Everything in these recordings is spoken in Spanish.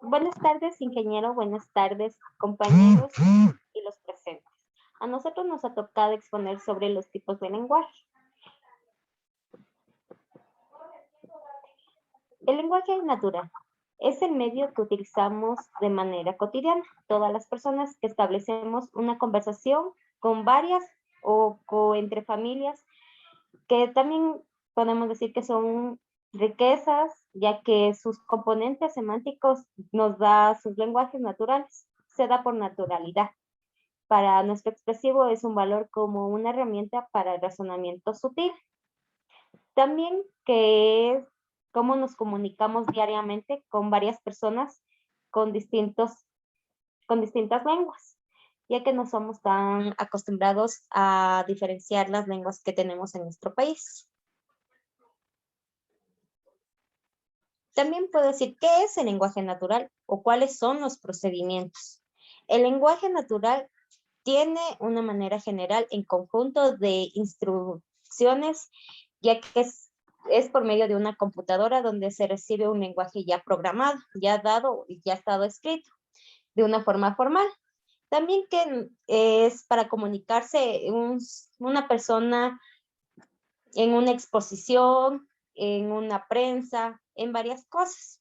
Buenas tardes, ingeniero. Buenas tardes, compañeros y los presentes. A nosotros nos ha tocado exponer sobre los tipos de lenguaje. El lenguaje natural es el medio que utilizamos de manera cotidiana. Todas las personas que establecemos una conversación con varias entre familias, que también podemos decir que son riquezas, ya que sus componentes semánticos nos da sus lenguajes naturales. Se da por naturalidad. Para nuestro expresivo es un valor como una herramienta para el razonamiento sutil. También que es cómo nos comunicamos diariamente con varias personas con con distintas lenguas, ya que no somos tan acostumbrados a diferenciar las lenguas que tenemos en nuestro país. También puedo decir qué es el lenguaje natural o cuáles son los procedimientos. El lenguaje natural tiene una manera general en conjunto de instrucciones, ya que es por medio de una computadora donde se recibe un lenguaje ya programado, ya dado y ya estado escrito de una forma formal. También que es para comunicarse una persona en una exposición, en una prensa, en varias cosas.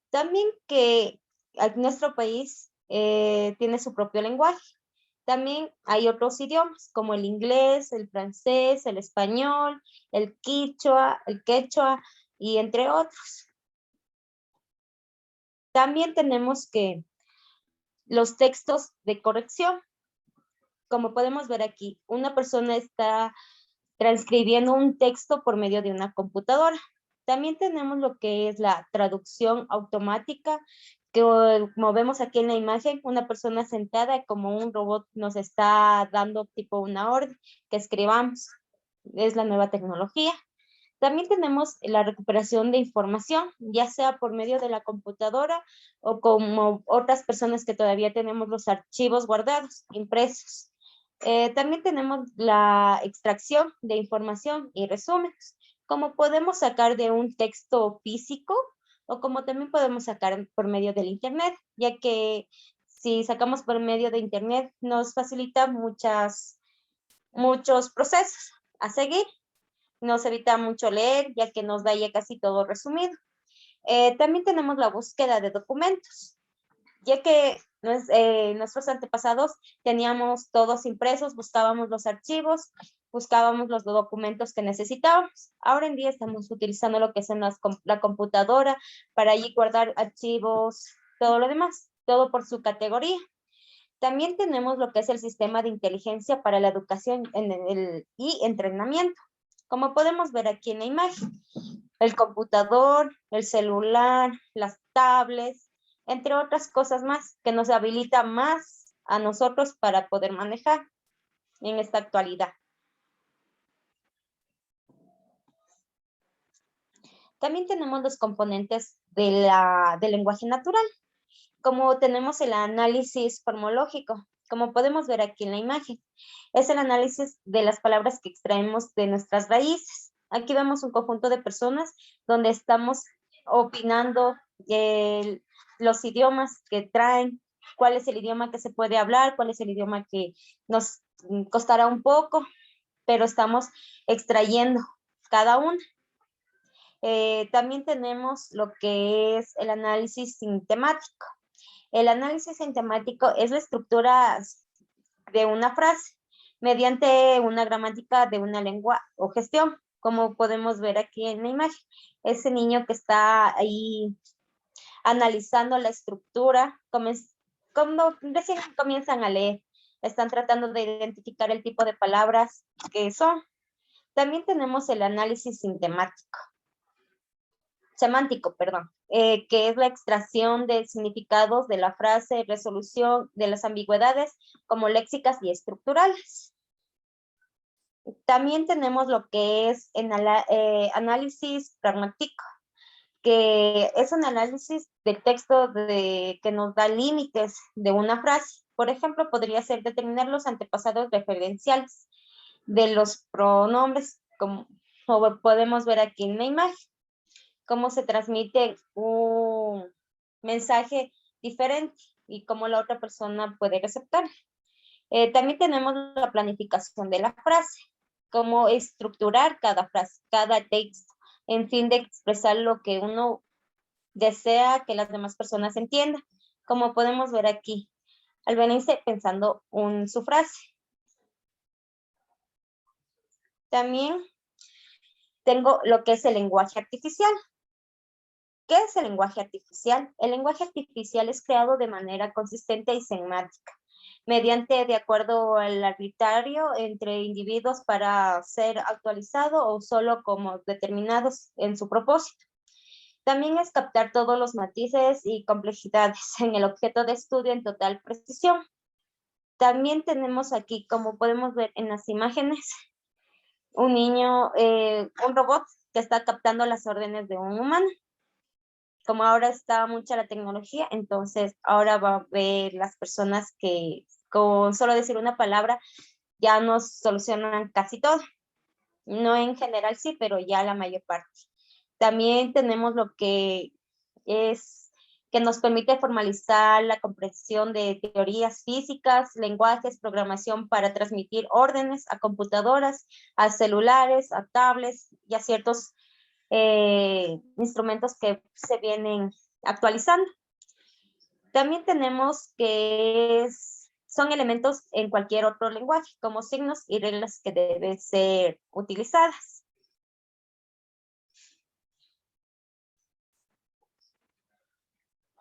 También que nuestro país tiene su propio lenguaje. También hay otros idiomas como el inglés, el francés, el español, el quechua y entre otros. También tenemos que los textos de corrección. Como podemos ver aquí, una persona está transcribiendo un texto por medio de una computadora. También tenemos lo que es la traducción automática, que como vemos aquí en la imagen, una persona sentada como un robot nos está dando tipo una orden que escribamos. Es la nueva tecnología. También tenemos la recuperación de información, ya sea por medio de la computadora o como otras personas que todavía tenemos los archivos guardados, impresos. También tenemos la extracción de información y resúmenes, como podemos sacar de un texto físico o como también podemos sacar por medio del Internet, ya que si sacamos por medio de Internet nos facilita muchos procesos a seguir. Nos evita mucho leer, ya que nos da ya casi todo resumido. También tenemos la búsqueda de documentos, ya que nuestros antepasados teníamos todos impresos, buscábamos los archivos, buscábamos los documentos que necesitábamos. Ahora en día estamos utilizando lo que es la computadora para allí guardar archivos, todo lo demás, todo por su categoría. También tenemos lo que es el sistema de inteligencia para la educación y entrenamiento. Como podemos ver aquí en la imagen, el computador, el celular, las tablets, entre otras cosas más que nos habilita más a nosotros para poder manejar en esta actualidad. También tenemos los componentes del lenguaje natural, como tenemos el análisis formológico, como podemos ver aquí en la imagen. Es el análisis de las palabras que extraemos de nuestras raíces. Aquí vemos un conjunto de personas donde estamos opinando los idiomas que traen, cuál es el idioma que se puede hablar, cuál es el idioma que nos costará un poco, pero estamos extrayendo cada uno. También tenemos lo que es el análisis sintemático. El análisis sintemático es la estructura de una frase mediante una gramática de una lengua o gestión, como podemos ver aquí en la imagen. Ese niño que está ahí analizando la estructura, cuando recién comienzan a leer, están tratando de identificar el tipo de palabras que son. También tenemos el análisis semántico, que es la extracción de significados de la frase, resolución de las ambigüedades como léxicas y estructurales. También tenemos lo que es análisis pragmático, que es un análisis del texto que nos da límites de una frase. Por ejemplo, podría ser determinar los antepasados referenciales de los pronombres, como podemos ver aquí en la imagen, cómo se transmite un mensaje diferente y cómo la otra persona puede receptar. También tenemos la planificación de la frase, cómo estructurar cada frase, cada texto, en fin de expresar lo que uno desea que las demás personas entiendan, como podemos ver aquí, al venirse pensando su frase. También tengo lo que es el lenguaje artificial. ¿Qué es el lenguaje artificial? El lenguaje artificial es creado de manera consistente y semántica, mediante de acuerdo al arbitrario entre individuos para ser actualizado o solo como determinados en su propósito. También es captar todos los matices y complejidades en el objeto de estudio en total precisión. También tenemos aquí, como podemos ver en las imágenes, un niño, un robot que está captando las órdenes de un humano. Como ahora está mucha la tecnología, entonces ahora va a ver las personas que con solo decir una palabra ya nos solucionan casi todo. No en general sí, pero ya la mayor parte. También tenemos lo que es que nos permite formalizar la comprensión de teorías físicas, lenguajes, programación para transmitir órdenes a computadoras, a celulares, a tablets y a ciertos instrumentos que se vienen actualizando. También tenemos que son elementos en cualquier otro lenguaje, como signos y reglas que deben ser utilizadas.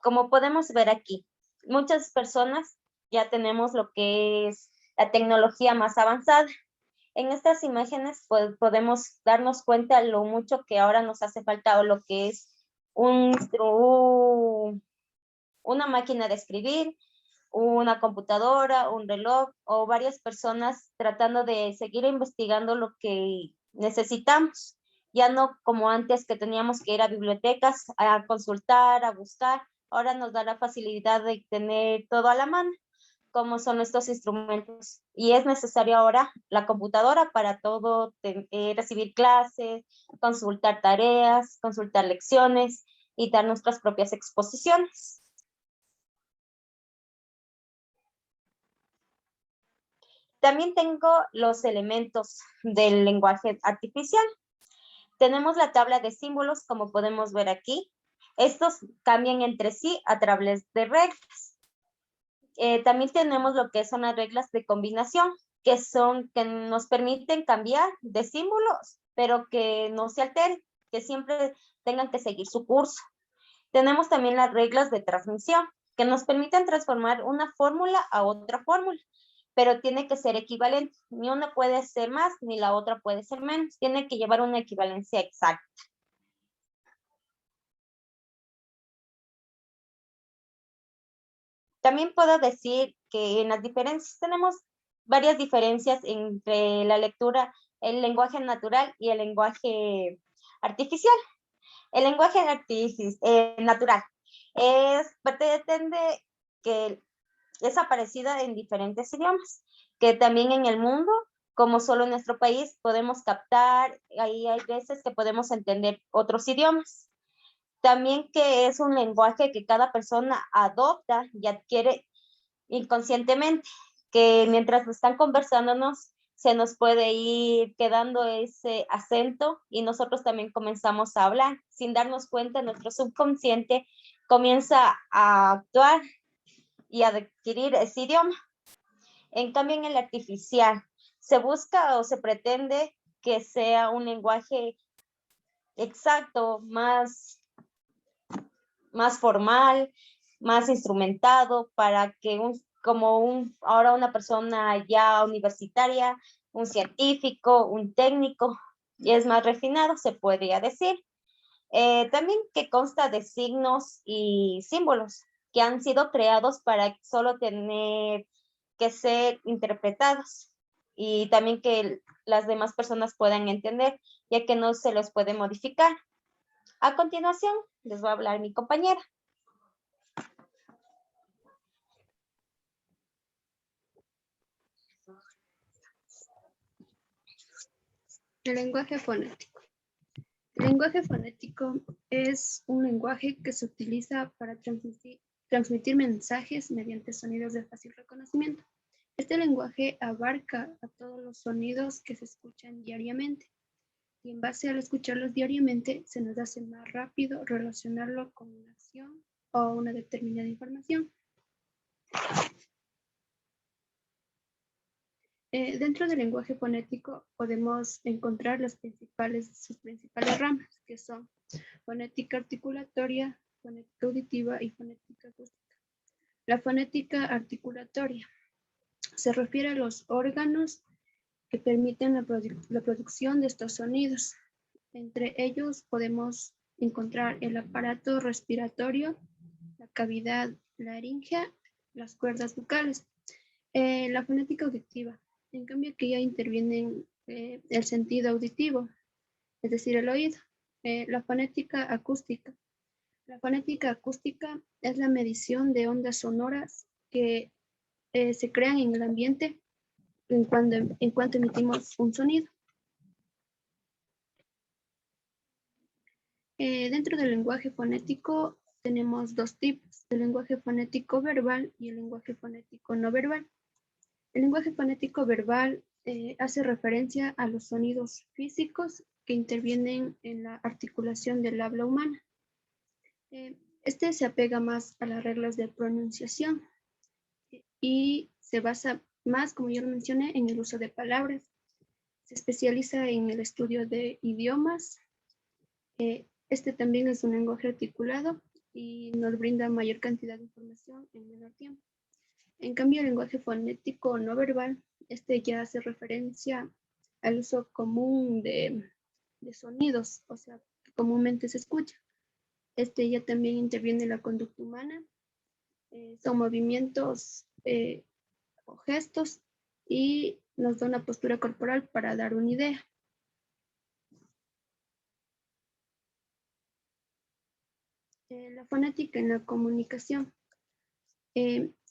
Como podemos ver aquí, muchas personas ya tenemos lo que es la tecnología más avanzada. En estas imágenes pues, podemos darnos cuenta lo mucho que ahora nos hace falta o lo que es una máquina de escribir, una computadora, un reloj o varias personas tratando de seguir investigando lo que necesitamos. Ya no como antes que teníamos que ir a bibliotecas a consultar, a buscar. Ahora nos da la facilidad de tener todo a la mano, como son estos instrumentos. Y es necesario ahora la computadora para todo, recibir clases, consultar tareas, consultar lecciones y dar nuestras propias exposiciones. También tengo los elementos del lenguaje artificial. Tenemos la tabla de símbolos, como podemos ver aquí. Estos cambian entre sí a través de reglas. También tenemos lo que son las reglas de combinación, que nos permiten cambiar de símbolos, pero que no se alteren, que siempre tengan que seguir su curso. Tenemos también las reglas de transmisión, que nos permiten transformar una fórmula a otra fórmula, pero tiene que ser equivalente. Ni una puede ser más, ni la otra puede ser menos. Tiene que llevar una equivalencia exacta. También puedo decir que en las diferencias tenemos varias diferencias entre la lectura, el lenguaje natural y el lenguaje artificial. El lenguaje natural pretende que es aparecida en diferentes idiomas, que también en el mundo, como solo en nuestro país, podemos captar, ahí hay veces que podemos entender otros idiomas. También que es un lenguaje que cada persona adopta y adquiere inconscientemente, que mientras están conversándonos, se nos puede ir quedando ese acento y nosotros también comenzamos a hablar. Sin darnos cuenta, nuestro subconsciente comienza a actuar y a adquirir ese idioma. En cambio, en el artificial, se busca o se pretende que sea un lenguaje exacto, más formal, más instrumentado, para que ahora una persona ya universitaria, un científico, un técnico, y es más refinado, se podría decir. También que consta de signos y símbolos que han sido creados para solo tener que ser interpretados y también que las demás personas puedan entender, ya que no se los puede modificar. A continuación, les voy a hablar mi compañera. El lenguaje fonético. El lenguaje fonético es un lenguaje que se utiliza para transmitir transmitir mensajes mediante sonidos de fácil reconocimiento. Este lenguaje abarca a todos los sonidos que se escuchan diariamente y en base al escucharlos diariamente se nos hace más rápido relacionarlo con una acción o una determinada información. Dentro del lenguaje fonético podemos encontrar sus principales ramas, que son fonética articulatoria, fonética auditiva y fonética acústica. La fonética articulatoria se refiere a los órganos que permiten la producción de estos sonidos. Entre ellos podemos encontrar el aparato respiratorio, la cavidad laríngea, las cuerdas vocales. La fonética auditiva, en cambio, que ya intervienen el sentido auditivo, es decir, el oído. La fonética acústica. La fonética acústica es la medición de ondas sonoras que se crean en el ambiente en cuanto emitimos un sonido. Dentro del lenguaje fonético tenemos dos tipos, el lenguaje fonético verbal y el lenguaje fonético no verbal. El lenguaje fonético verbal hace referencia a los sonidos físicos que intervienen en la articulación del habla humana. Este se apega más a las reglas de pronunciación y se basa más, como yo lo mencioné, en el uso de palabras. Se especializa en el estudio de idiomas. Este también es un lenguaje articulado y nos brinda mayor cantidad de información en menor tiempo. En cambio, el lenguaje fonético no verbal, este ya hace referencia al uso común de sonidos, o sea, que comúnmente se escucha. Este ya también interviene en la conducta humana, son movimientos o gestos y nos da una postura corporal para dar una idea. La fonética en la comunicación.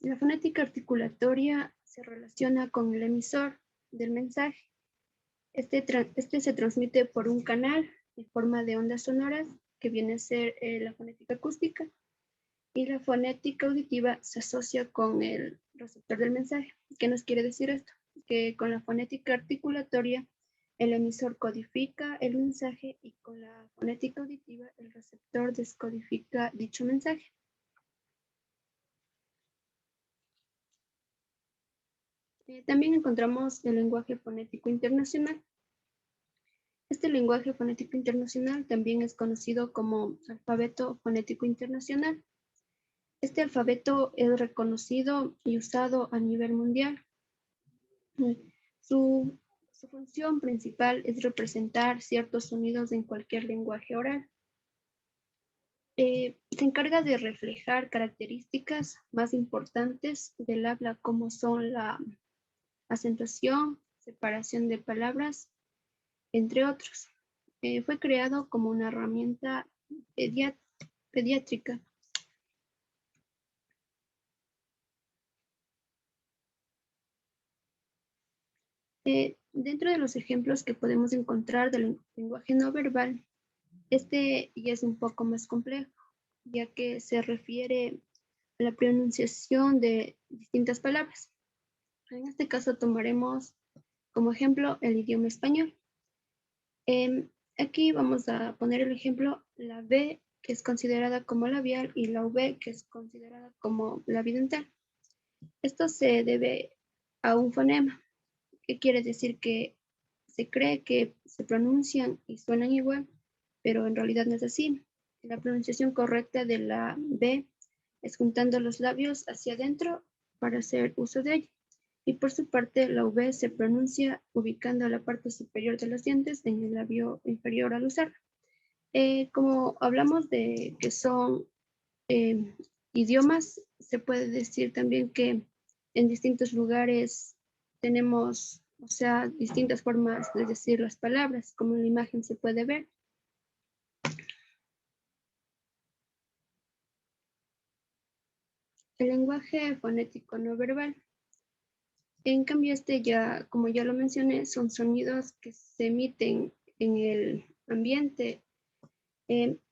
La fonética articulatoria se relaciona con el emisor del mensaje. Este se transmite por un canal en forma de ondas sonoras que viene a ser la fonética acústica, y la fonética auditiva se asocia con el receptor del mensaje. ¿Qué nos quiere decir esto? Que con la fonética articulatoria el emisor codifica el mensaje y con la fonética auditiva el receptor descodifica dicho mensaje. También encontramos el lenguaje fonético internacional. Este lenguaje fonético internacional también es conocido como alfabeto fonético internacional. Este alfabeto es reconocido y usado a nivel mundial. Su función principal es representar ciertos sonidos en cualquier lenguaje oral. Se encarga de reflejar características más importantes del habla, como son la acentuación, separación de palabras, entre otros. Fue creado como una herramienta pediátrica. Dentro de los ejemplos que podemos encontrar del lenguaje no verbal, este ya es un poco más complejo, ya que se refiere a la pronunciación de distintas palabras. En este caso tomaremos como ejemplo el idioma español. Aquí vamos a poner el ejemplo, la B, que es considerada como labial, y la V, que es considerada como labidental. Esto se debe a un fonema, que quiere decir que se cree que se pronuncian y suenan igual, pero en realidad no es así. La pronunciación correcta de la B es juntando los labios hacia adentro para hacer uso de ella. Y por su parte, la V se pronuncia ubicando la parte superior de los dientes en el labio inferior al usarla. Como hablamos de que son idiomas, se puede decir también que en distintos lugares tenemos, o sea, distintas formas de decir las palabras, como en la imagen se puede ver. El lenguaje fonético no verbal. En cambio, este ya, como ya lo mencioné, son sonidos que se emiten en el ambiente.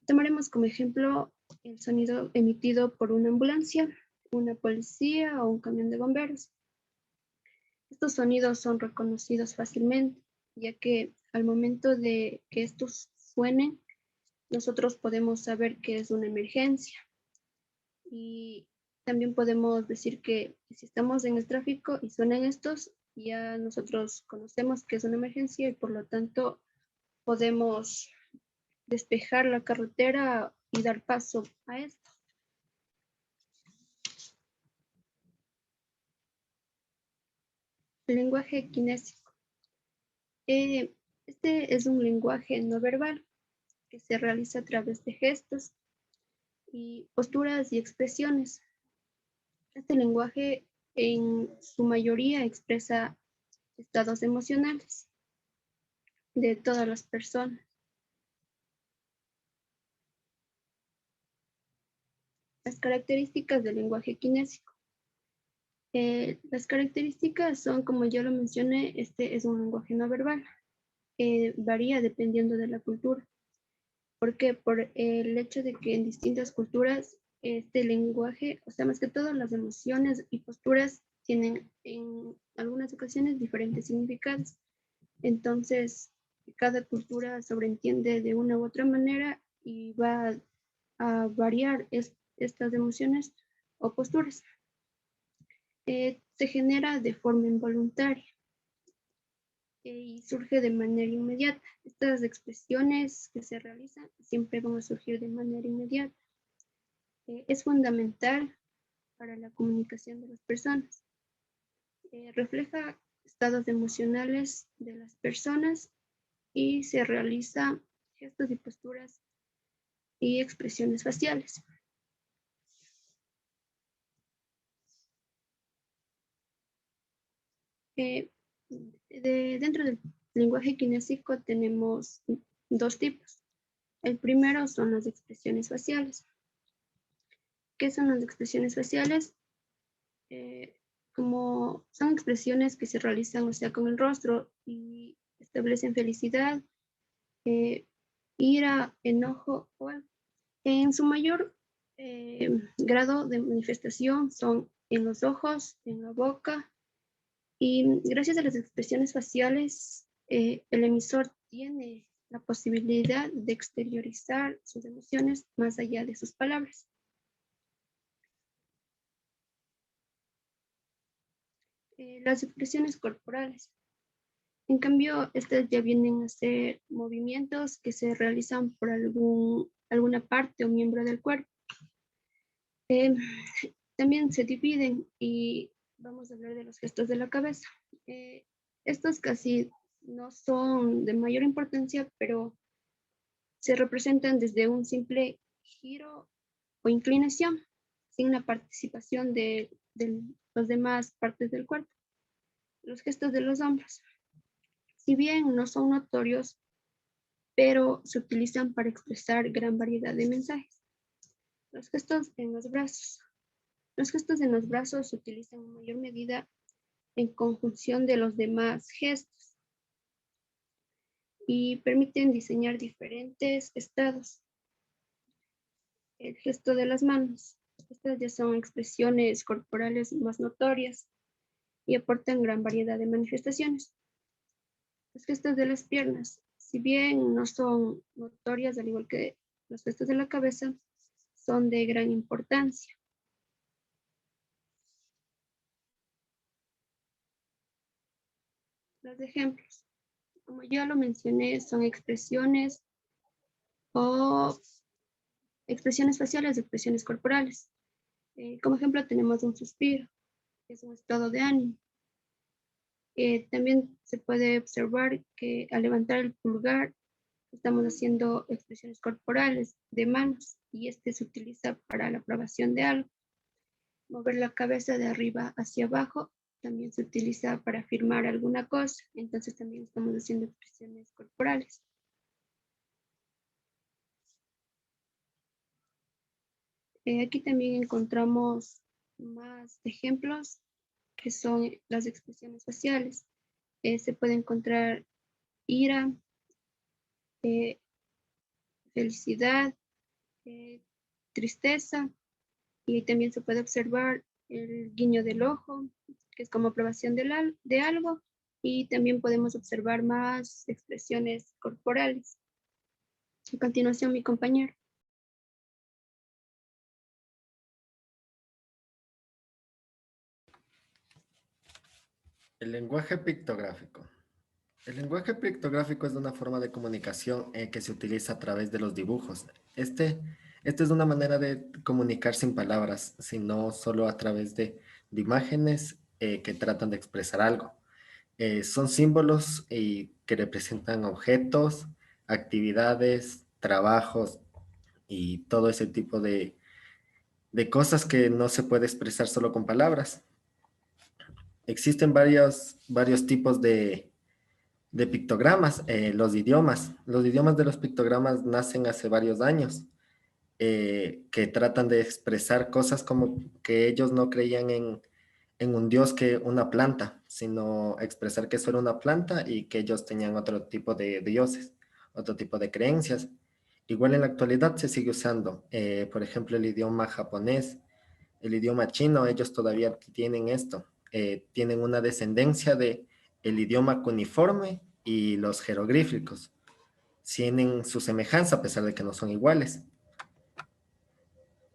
Tomaremos como ejemplo el sonido emitido por una ambulancia, una policía o un camión de bomberos. Estos sonidos son reconocidos fácilmente, ya que al momento de que estos suenen, nosotros podemos saber que es una emergencia. Y también podemos decir que si estamos en el tráfico y suenan estos, ya nosotros conocemos que es una emergencia y por lo tanto podemos despejar la carretera y dar paso a esto. El lenguaje kinésico. Este es un lenguaje no verbal que se realiza a través de gestos y posturas y expresiones. Este lenguaje en su mayoría expresa estados emocionales de todas las personas. Las características del lenguaje kinésico. Las características son, como ya lo mencioné, este es un lenguaje no verbal. Varía dependiendo de la cultura. ¿Por qué? Por el hecho de que en distintas culturas este lenguaje, o sea, más que todo las emociones y posturas tienen en algunas ocasiones diferentes significados. Entonces, cada cultura sobreentiende de una u otra manera y va a variar estas emociones o posturas. Se genera de forma involuntaria y surge de manera inmediata. Estas expresiones que se realizan siempre van a surgir de manera inmediata. Es fundamental para la comunicación de las personas. Refleja estados emocionales de las personas y se realiza gestos y posturas y expresiones faciales. Dentro del lenguaje kinésico tenemos dos tipos. El primero son las expresiones faciales. ¿Qué son las expresiones faciales? Como son expresiones que se realizan, o sea, con el rostro y establecen felicidad, ira, enojo o algo. En su mayor grado de manifestación son en los ojos, en la boca, y gracias a las expresiones faciales, el emisor tiene la posibilidad de exteriorizar sus emociones más allá de sus palabras. Las expresiones corporales. En cambio, estas ya vienen a ser movimientos que se realizan por alguna parte o miembro del cuerpo. También se dividen y vamos a hablar de los gestos de la cabeza. Estos casi no son de mayor importancia, pero se representan desde un simple giro o inclinación, sin la participación de las demás partes del cuerpo. Los gestos de los hombros. Si bien no son notorios, pero se utilizan para expresar gran variedad de mensajes. Los gestos en los brazos. Los gestos en los brazos se utilizan en mayor medida en conjunción de los demás gestos y permiten diseñar diferentes estados. El gesto de las manos. Estas ya son expresiones corporales más notorias y aportan gran variedad de manifestaciones. Los gestos de las piernas, si bien no son notorias al igual que los gestos de la cabeza, son de gran importancia. Los ejemplos, como ya lo mencioné, son expresiones o expresiones faciales, expresiones corporales. Como ejemplo tenemos un suspiro, que es un estado de ánimo. También se puede observar que al levantar el pulgar estamos haciendo expresiones corporales de manos y este se utiliza para la aprobación de algo. Mover la cabeza de arriba hacia abajo también se utiliza para afirmar alguna cosa, entonces también estamos haciendo expresiones corporales. Aquí también encontramos más ejemplos que son las expresiones faciales. Se puede encontrar ira, felicidad, tristeza, y también se puede observar el guiño del ojo, que es como aprobación de algo, y también podemos observar más expresiones corporales. A continuación, mi compañero. El lenguaje pictográfico. El lenguaje pictográfico es una forma de comunicación que se utiliza a través de los dibujos. Este es una manera de comunicar sin palabras, sino solo a través de imágenes que tratan de expresar algo. Son símbolos que representan objetos, actividades, trabajos y todo ese tipo de cosas que no se puede expresar solo con palabras. Existen varios tipos de pictogramas, los idiomas. Los idiomas de los pictogramas nacen hace varios años, que tratan de expresar cosas como que ellos no creían en un dios que una planta, sino expresar que eso era una planta y que ellos tenían otro tipo de dioses, otro tipo de creencias. Igual en la actualidad se sigue usando, por ejemplo, el idioma japonés, el idioma chino, ellos todavía tienen esto, tienen una descendencia de el idioma cuneiforme y los jeroglíficos. Tienen su semejanza a pesar de que no son iguales.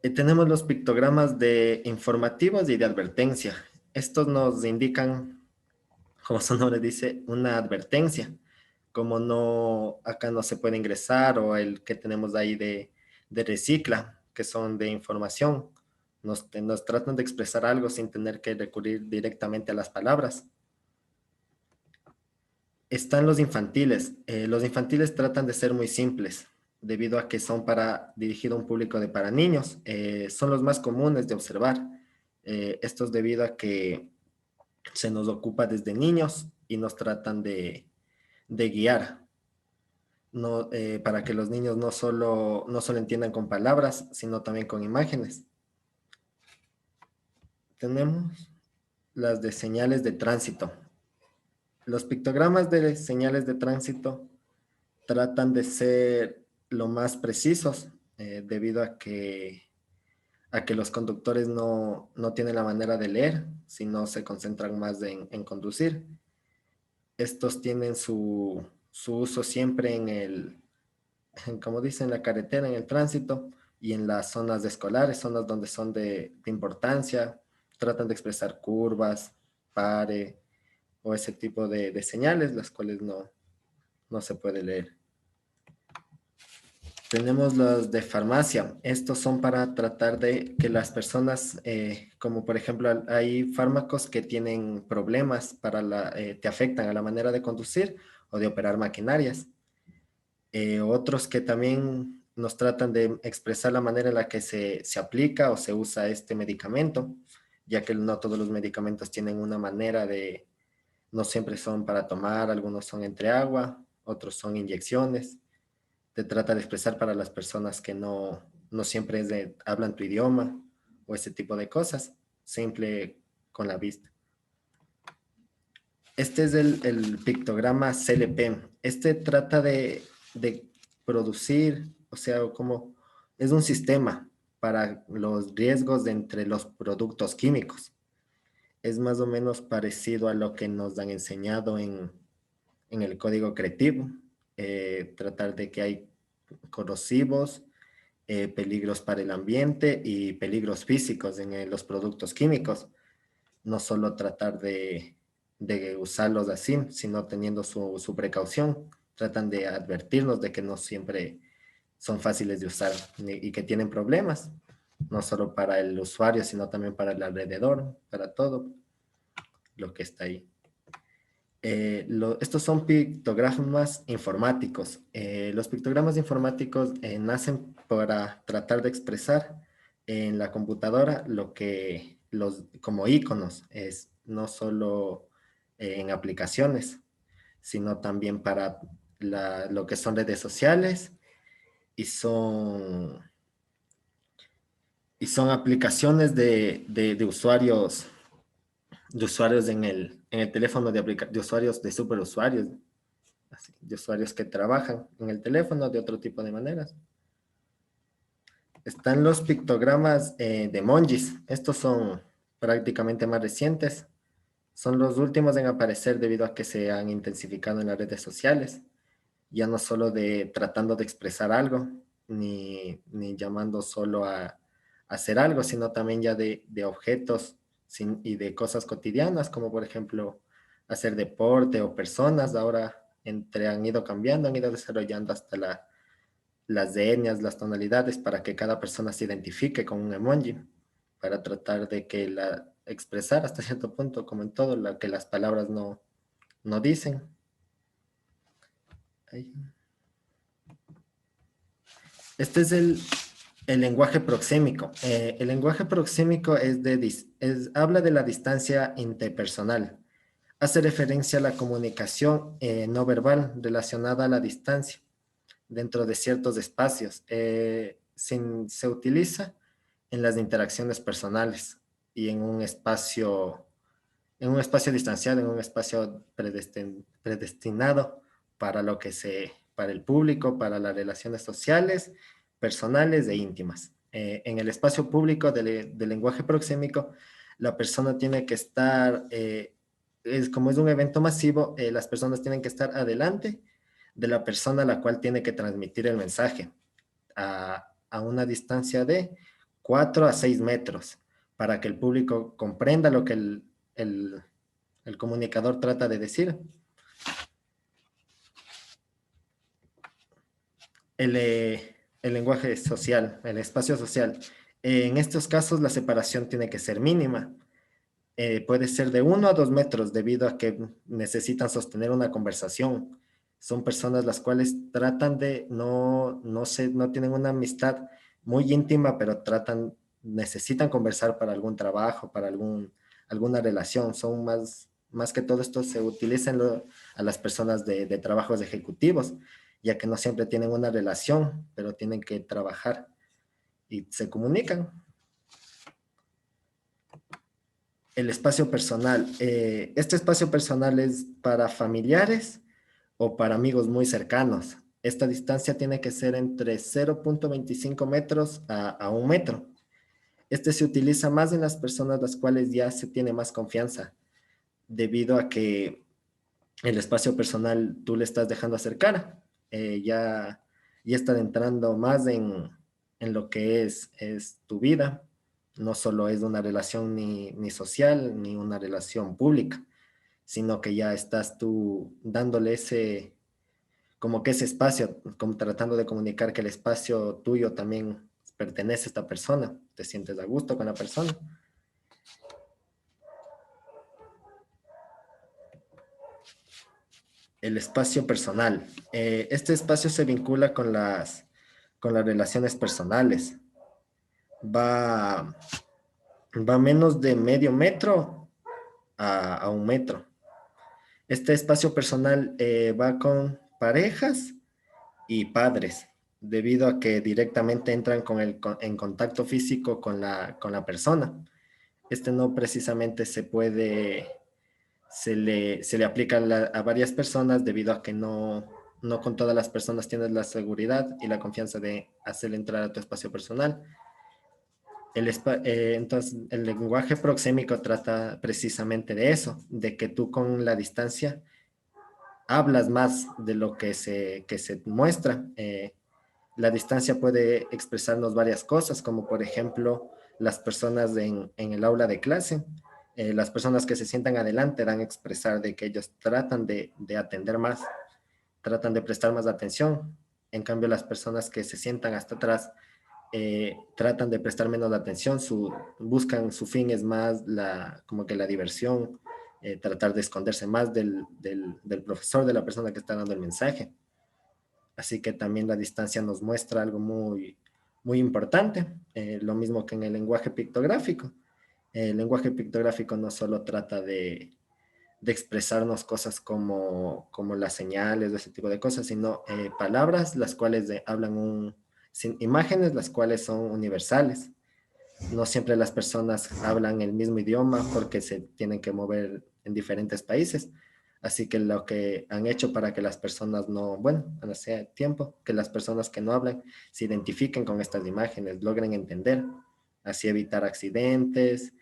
Tenemos los pictogramas de informativos y de advertencia. Estos nos indican, como su nombre dice, una advertencia, como no, acá no se puede ingresar, o el que tenemos ahí de recicla, que son de información. Nos tratan de expresar algo sin tener que recurrir directamente a las palabras. Están los infantiles. Los infantiles tratan de ser muy simples, debido a que son dirigido a un público para niños. Son los más comunes de observar. Esto es debido a que se nos ocupa desde niños y nos tratan de guiar, no, para que los niños no solo entiendan con palabras, sino también con imágenes. Tenemos las de señales de tránsito. Los pictogramas de señales de tránsito tratan de ser lo más precisos, debido a que los conductores no tienen la manera de leer, sino se concentran más en conducir. Estos tienen su uso siempre como dicen, la carretera, en el tránsito y en las zonas escolares, zonas donde son de importancia, tratan de expresar curvas, pare o ese tipo de señales, las cuales no se puede leer. Tenemos los de farmacia. Estos son para tratar de que las personas, como por ejemplo, hay fármacos que tienen problemas te afectan a la manera de conducir o de operar maquinarias. Otros que también nos tratan de expresar la manera en la que se aplica o se usa este medicamento, ya que no todos los medicamentos tienen una manera no siempre son para tomar, algunos son entre agua, otros son inyecciones. Te trata de expresar para las personas que no siempre hablan tu idioma o ese tipo de cosas, simple con la vista. Este es el pictograma CLP. Este trata de producir, o sea, como es un sistema para los riesgos entre los productos químicos. Es más o menos parecido a lo que nos han enseñado en el código creativo. Tratar de que hay corrosivos, peligros para el ambiente y peligros físicos en los productos químicos. No solo tratar de usarlos así, sino teniendo su precaución. Tratan de advertirnos de que no siempre son fáciles de usar y que tienen problemas, no solo para el usuario, sino también para el alrededor, para todo lo que está ahí. Estos son pictogramas informáticos. Los pictogramas informáticos nacen para tratar de expresar en la computadora como iconos, no solo en aplicaciones, sino también para lo que son redes sociales y son aplicaciones de usuarios en el teléfono, de usuarios, de superusuarios, de usuarios que trabajan en el teléfono de otro tipo de maneras. Están los pictogramas de emojis. Estos son prácticamente más recientes. Son los últimos en aparecer debido a que se han intensificado en las redes sociales. Ya no solo de tratando de expresar algo, ni llamando solo a hacer algo, sino también ya de objetos y de cosas cotidianas, como por ejemplo hacer deporte o personas. Ahora han ido cambiando, han ido desarrollando hasta las etnias, las tonalidades, para que cada persona se identifique con un emoji, para tratar de que expresar hasta cierto punto, como en todo, lo que las palabras no dicen. Ahí. Este es el lenguaje proxémico. El lenguaje proxémico habla de la distancia interpersonal. Hace referencia a la comunicación no verbal relacionada a la distancia dentro de ciertos espacios. Se utiliza en las interacciones personales y en un espacio distanciado, en un espacio predestinado para para el público, para las relaciones sociales, personales e íntimas. En el espacio público del lenguaje proxémico, la persona tiene que estar, como es un evento masivo, las personas tienen que estar adelante de la persona a la cual tiene que transmitir el mensaje a una distancia de 4 a 6 metros para que el público comprenda lo que el comunicador trata de decir. El lenguaje social, el espacio social. En estos casos la separación tiene que ser mínima. Puede ser de 1 a 2 metros debido a que necesitan sostener una conversación. Son personas las cuales tratan de, no tienen una amistad muy íntima, pero necesitan conversar para algún trabajo, para alguna relación. Son más que todo esto se utiliza a las personas de trabajos ejecutivos, ya que no siempre tienen una relación, pero tienen que trabajar y se comunican. El espacio personal. Este espacio personal es para familiares o para amigos muy cercanos. Esta distancia tiene que ser entre 0.25 metros a 1 metro. Este se utiliza más en las personas las cuales ya se tiene más confianza, debido a que el espacio personal tú le estás dejando acercar. Ya está entrando más en lo que es tu vida. No solo es una relación ni social, ni una relación pública, sino que ya estás tú dándole como que ese espacio, como tratando de comunicar que el espacio tuyo también pertenece a esta persona, te sientes a gusto con la persona. El espacio personal. Este espacio se vincula con las relaciones personales. Va menos de medio metro a 1 metro. Este espacio personal va con parejas y padres, debido a que directamente entran en contacto físico con la persona. Este no precisamente se le aplica a varias personas, debido a que no con todas las personas tienes la seguridad y la confianza de hacerle entrar a tu espacio personal. Entonces, el lenguaje proxémico trata precisamente de eso, de que tú con la distancia hablas más de lo que se muestra. La distancia puede expresarnos varias cosas, como por ejemplo, las personas en el aula de clase. Las personas que se sientan adelante dan a expresar de que ellos tratan de atender más, tratan de prestar más atención. En cambio, las personas que se sientan hasta atrás tratan de prestar menos atención, buscan su fin es más como que la diversión, tratar de esconderse más del profesor, de la persona que está dando el mensaje. Así que también la distancia nos muestra algo muy, muy importante, lo mismo que en el lenguaje pictográfico. El lenguaje pictográfico no solo trata de expresarnos cosas como las señales, ese tipo de cosas, sino palabras las cuales hablan imágenes las cuales son universales. No siempre las personas hablan el mismo idioma porque se tienen que mover en diferentes países. Así que lo que han hecho para que las personas no, bueno, hace tiempo, que las personas que no hablan se identifiquen con estas imágenes, logren entender, así evitar accidentes,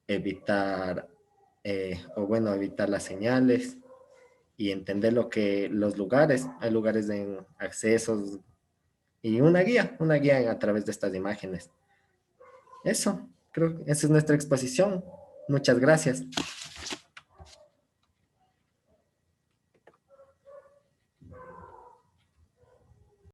evitar, evitar las señales y entender lo que los lugares, hay lugares en accesos y una guía a través de estas imágenes. Eso, creo que esa es nuestra exposición. Muchas gracias.